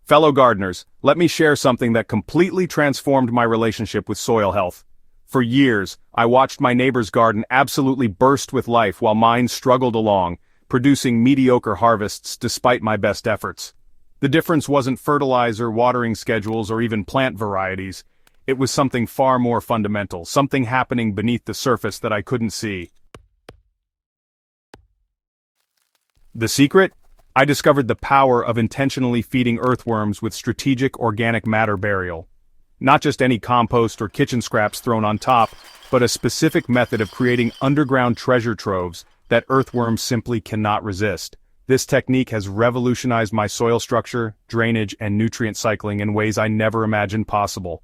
Fellow gardeners, let me share something that completely transformed my relationship with soil health. For years, I watched my neighbor's garden absolutely burst with life while mine struggled along, producing mediocre harvests despite my best efforts. The difference wasn't fertilizer, watering schedules, or even plant varieties. It was something far more fundamental, something happening beneath the surface that I couldn't see. The secret? I discovered the power of intentionally feeding earthworms with strategic organic matter burial. Not just any compost or kitchen scraps thrown on top, but a specific method of creating underground treasure troves that earthworms simply cannot resist. This technique has revolutionized my soil structure, drainage, and nutrient cycling in ways I never imagined possible.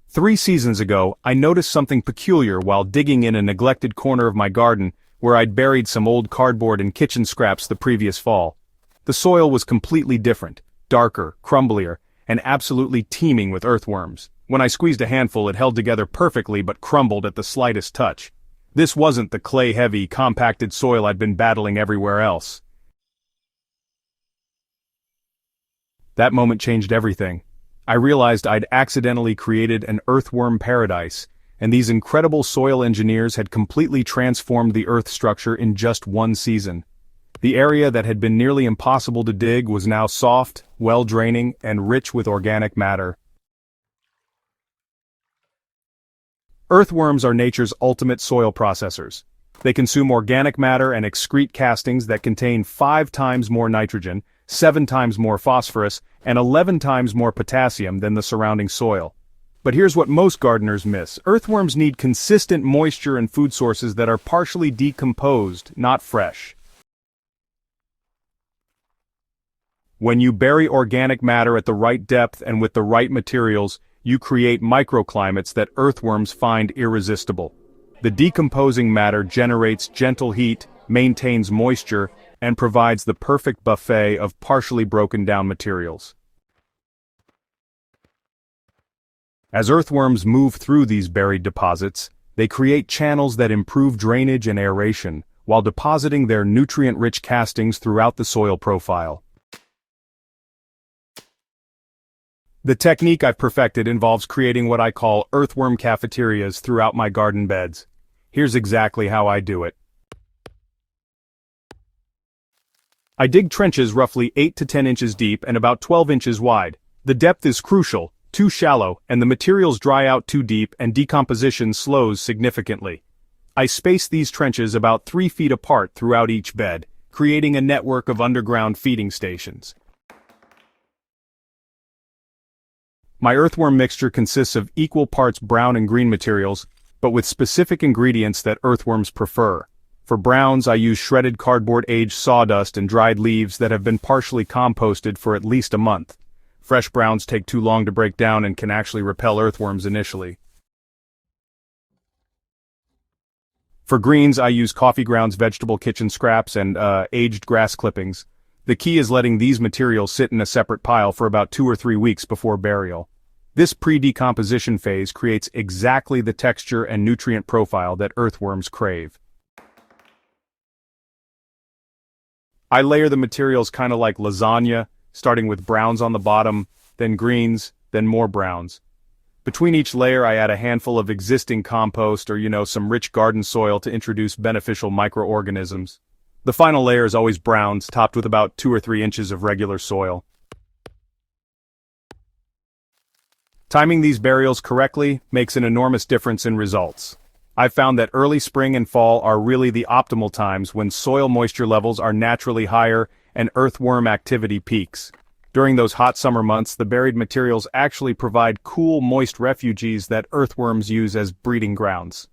3 seasons ago, I noticed something peculiar while digging in a neglected corner of my garden where I'd buried some old cardboard and kitchen scraps the previous fall. The soil was completely different, darker, crumblier, and absolutely teeming with earthworms. When I squeezed a handful, it held together perfectly but crumbled at the slightest touch. This wasn't the clay-heavy, compacted soil I'd been battling everywhere else. That moment changed everything. I realized I'd accidentally created an earthworm paradise, and these incredible soil engineers had completely transformed the earth structure in just 1 season. The area that had been nearly impossible to dig was now soft, well-draining, and rich with organic matter. Earthworms are nature's ultimate soil processors. They consume organic matter and excrete castings that contain 5 times more nitrogen, 7 times more phosphorus, and 11 times more potassium than the surrounding soil. But here's what most gardeners miss. Earthworms need consistent moisture and food sources that are partially decomposed, not fresh. When you bury organic matter at the right depth and with the right materials, you create microclimates that earthworms find irresistible. The decomposing matter generates gentle heat, maintains moisture, and provides the perfect buffet of partially broken down materials. As earthworms move through these buried deposits, they create channels that improve drainage and aeration, while depositing their nutrient-rich castings throughout the soil profile. The technique I've perfected involves creating what I call earthworm cafeterias throughout my garden beds. Here's exactly how I do it. I dig trenches roughly 8 to 10 inches deep and about 12 inches wide. The depth is crucial. Too shallow, and the materials dry out too deep and decomposition slows significantly. I space these trenches about 3 feet apart throughout each bed, creating a network of underground feeding stations. My earthworm mixture consists of equal parts brown and green materials, but with specific ingredients that earthworms prefer. For browns, I use shredded cardboard-aged sawdust and dried leaves that have been partially composted for at least a month. Fresh browns take too long to break down and can actually repel earthworms initially. For greens, I use coffee grounds, vegetable kitchen scraps, and aged grass clippings. The key is letting these materials sit in a separate pile for about 2 or 3 weeks before burial. This pre-decomposition phase creates exactly the texture and nutrient profile that earthworms crave. I layer the materials kind of like lasagna, starting with browns on the bottom, then greens, then more browns. Between each layer I add a handful of existing compost or some rich garden soil to introduce beneficial microorganisms. The final layer is always browns, topped with about 2 or 3 inches of regular soil. Timing these burials correctly makes an enormous difference in results. I've found that early spring and fall are really the optimal times when soil moisture levels are naturally higher and earthworm activity peaks. During those hot summer months, the buried materials actually provide cool, moist refuges that earthworms use as breeding grounds.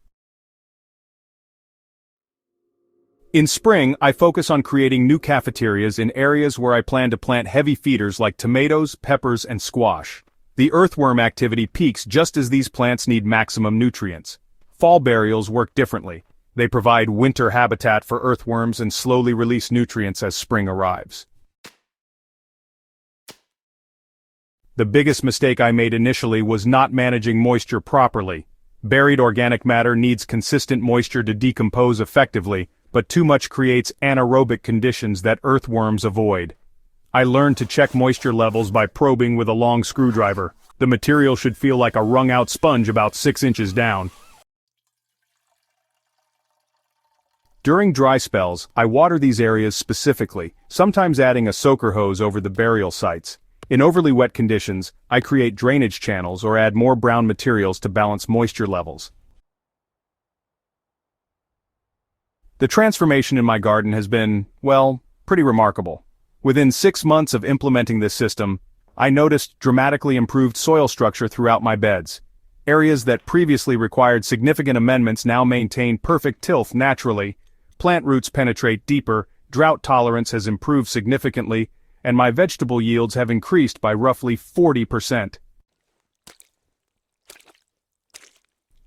In spring, I focus on creating new cafeterias in areas where I plan to plant heavy feeders like tomatoes, peppers, and squash. The earthworm activity peaks just as these plants need maximum nutrients. Fall burials work differently. They provide winter habitat for earthworms and slowly release nutrients as spring arrives. The biggest mistake I made initially was not managing moisture properly. Buried organic matter needs consistent moisture to decompose effectively, but too much creates anaerobic conditions that earthworms avoid. I learned to check moisture levels by probing with a long screwdriver. The material should feel like a wrung-out sponge about 6 inches down. During dry spells, I water these areas specifically, sometimes adding a soaker hose over the burial sites. In overly wet conditions, I create drainage channels or add more brown materials to balance moisture levels. The transformation in my garden has been, well, pretty remarkable. Within 6 months of implementing this system, I noticed dramatically improved soil structure throughout my beds. Areas that previously required significant amendments now maintain perfect tilth naturally. Plant roots penetrate deeper, drought tolerance has improved significantly, and my vegetable yields have increased by roughly 40%.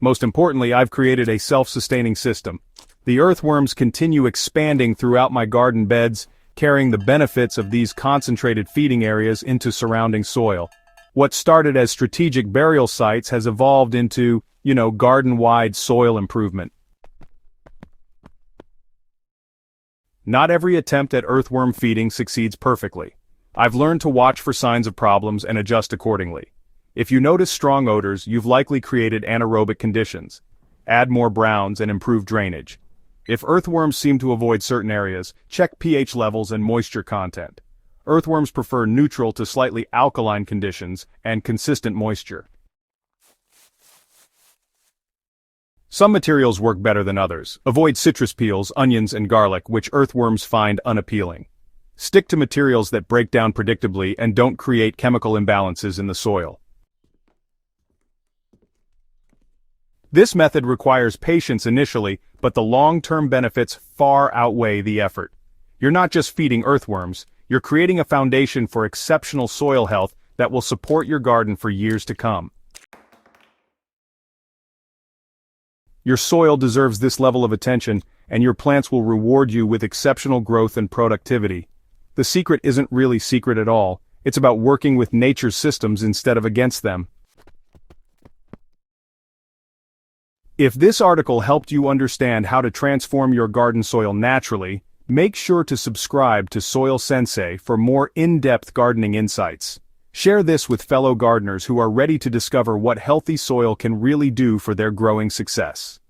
Most importantly, I've created a self-sustaining system. The earthworms continue expanding throughout my garden beds, carrying the benefits of these concentrated feeding areas into surrounding soil. What started as strategic burial sites has evolved into, garden-wide soil improvement. Not every attempt at earthworm feeding succeeds perfectly. I've learned to watch for signs of problems and adjust accordingly. If you notice strong odors, you've likely created anaerobic conditions. Add more browns and improve drainage. If earthworms seem to avoid certain areas, check pH levels and moisture content. Earthworms prefer neutral to slightly alkaline conditions and consistent moisture. Some materials work better than others. Avoid citrus peels, onions, and garlic, which earthworms find unappealing. Stick to materials that break down predictably and don't create chemical imbalances in the soil. This method requires patience initially, but the long-term benefits far outweigh the effort. You're not just feeding earthworms, you're creating a foundation for exceptional soil health that will support your garden for years to come. Your soil deserves this level of attention, and your plants will reward you with exceptional growth and productivity. The secret isn't really secret at all. It's about working with nature's systems instead of against them. If this article helped you understand how to transform your garden soil naturally, make sure to subscribe to Soil Sensei for more in-depth gardening insights. Share this with fellow gardeners who are ready to discover what healthy soil can really do for their growing success.